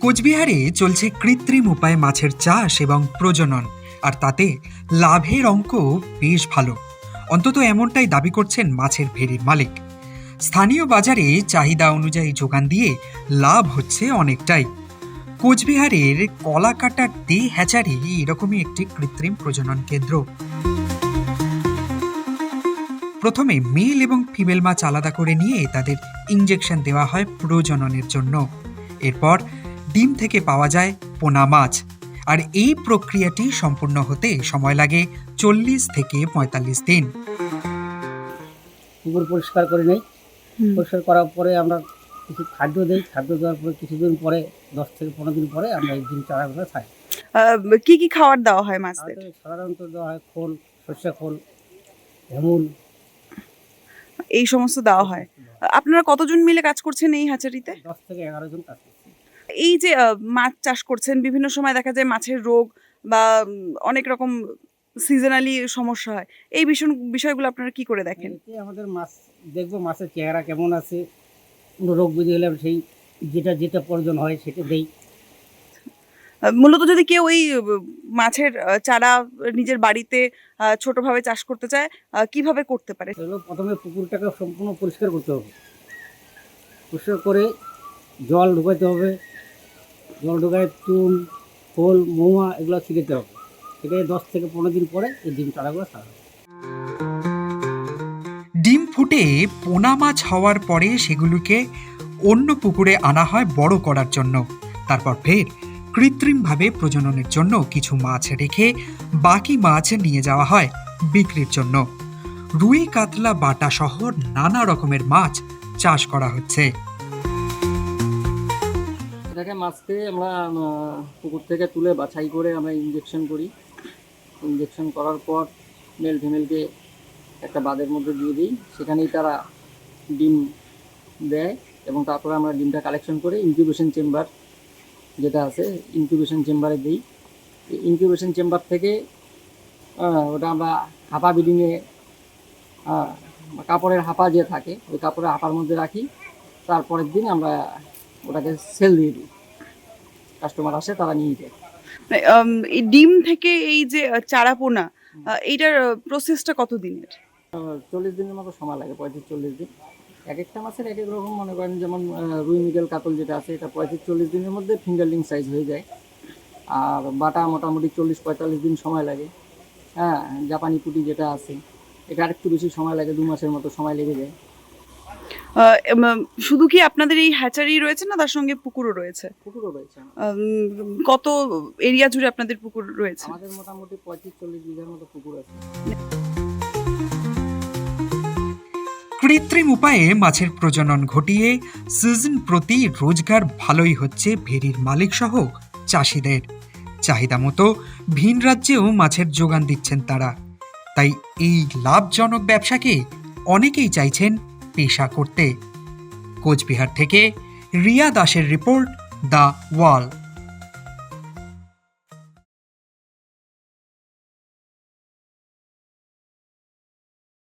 কোচবিহারে চলছে কৃত্রিম উপায়ে মাছের চাষ এবং প্রজনন, আর তাতে লাভের অঙ্ক বেশ ভালো। অন্তত এমনটাই দাবি করছেন মাছের ভেড়ির মালিক। স্থানীয় বাজারে চাহিদা অনুযায়ী যোগান দিয়ে লাভ হচ্ছে অনেকটাই। কোচবিহারের কলাকাটার দে হ্যাচারি এরকমই একটি কৃত্রিম প্রজনন কেন্দ্র। প্রথমে মেল এবং ফিমেল মাছ আলাদা করে নিয়ে তাদের ইঞ্জেকশন দেওয়া হয় প্রজননের জন্য। এরপর ডিম থেকে পাওয়া যায় পোনা মাছ, আর এই প্রক্রিয়াটি সম্পূর্ণ হতে সময় লাগে 40 থেকে 45 দিন। পুকুর পরিষ্কার করে নেই, পরিষ্কার করার পরে আমরা কিছু খাদ্য দিই, খাদ্য দেওয়ার পরে কিছুদিন পরে 10 থেকে 15 দিন পরে আমরা এই ডিম চারাগুলো খাই। কি কি খাবার দেওয়া হয় মাছদের? সাধারণত দেওয়া হয় খোল, সর্ষে খোল, হেমুল, এই সমস্ত দেওয়া হয়। আপনারা কতজন মিলে কাজ করছেন এই হ্যাচারিতে? 10 থেকে 11 জন কাজ করছি। এই যে মাছ চাষ করছেন, বিভিন্ন সময় দেখা যায় মাছের রোগ বা অনেক রকম সিজনালি সমস্যা হয়, এই বিষয়গুলো আপনারা কি করে দেখেন? এতে আমাদের মাছ দেখবো মাছের চেহারা কেমন আছে, কোনো রোগ ব্যাধি হলে সেই যেটা প্রয়োজন হয় সেটা দেই। মূলত যদি কেউ এই মাছের চারা নিজের বাড়িতে ছোটভাবে চাষ করতে চায়, কিভাবে করতে পারে? সেগুলো প্রথমে পুকুরটাকে সম্পূর্ণ পরিষ্কার করতে হবে, পরিষ্কার করে জল ঢুকাইতে হবে, জল ঢুকায় চুন, খোল, মৌয়া এগুলো ছিটাতে হবে। সেটাই 10 থেকে 15 দিন পরে এই ডিম চারাগুলো ছাড়া হবে। ডিম ফুটে পোনা মাছ হওয়ার পরে সেগুলোকে অন্য পুকুরে আনা হয় বড় করার জন্য। তারপর ফের কৃত্রিমভাবে প্রজননের জন্য কিছু মাছ রেখে বাকি মাছ নিয়ে যাওয়া হয় বিক্রির জন্য। রুই, কাতলা, বাটা সহ নানা রকমের মাছ চাষ করা হচ্ছে। এটাকে মাছকে আমরা পুকুর থেকে তুলে বাছাই করে আমরা ইঞ্জেকশন করি। ইঞ্জেকশন করার পর মেল ফিমেলকে একটা বাদের মধ্যে দিয়ে দিই, সেখানেই তারা ডিম দেয় এবং তারপরে আমরা ডিমটা কালেকশন করে ইনকিউবেশন চেম্বার যেটা আছে ইনকিউবেশন চেম্বারে দিই। ইনকিউবেশন চেম্বার থেকে ওটা আমরা হাপা বিডিংয়ে কাপড়ের হাপা যে থাকে ওই কাপড়ের হাপার মধ্যে রাখি। তারপরের দিন আমরা ওটাকে সেল দিয়ে দিই, কাস্টমার আসে তারা নিয়ে যায়। এই ডিম থেকে এই যে চারা পোনা, এইটার প্রসেসটা কত দিনের? 40 দিনের মতো সময় লাগে, 35-40 দিন। এক একটা মাছের এক এক রকম, মনে করেন যেমন রুই, মৃগেল, কাতল যেটা আছে এটা 35-40 দিনের মধ্যে ফিঙ্গারলিং সাইজ হয়ে যায়। আর বাটা মোটামুটি 40-45 দিন সময় লাগে। হ্যাঁ, জাপানি পুঁটি যেটা আছে এটা আরেকটু বেশি সময় লাগে, 2 মাসের মতো সময় লেগে যায়। শুধু কি আপনাদের এই হ্যাচারি রয়েছে না তার সঙ্গে পুকুরও রয়েছে? পুকুরও রয়েছে কত এরিয়া জুড়ে আপনাদের পুকুর রয়েছে? আমাদের মোটামুটি 35-40 বিঘার মতো পুকুর আছে। কৃত্রিম উপায়ে মাছের প্রজনন ঘটিয়ে সিজন প্রতি রোজগার ভালোই হচ্ছে ভেড়ির মালিক সহ চাষিদের। চাহিদা মতো ভিন রাজ্যেও মাছের যোগান দিচ্ছেন তারা। তাই এই লাভজনক ব্যবসাকে অনেকেই চাইছেন পেশা করতে। কোচবিহার থেকে রিয়া দাসের রিপোর্ট, দ্য ওয়াল।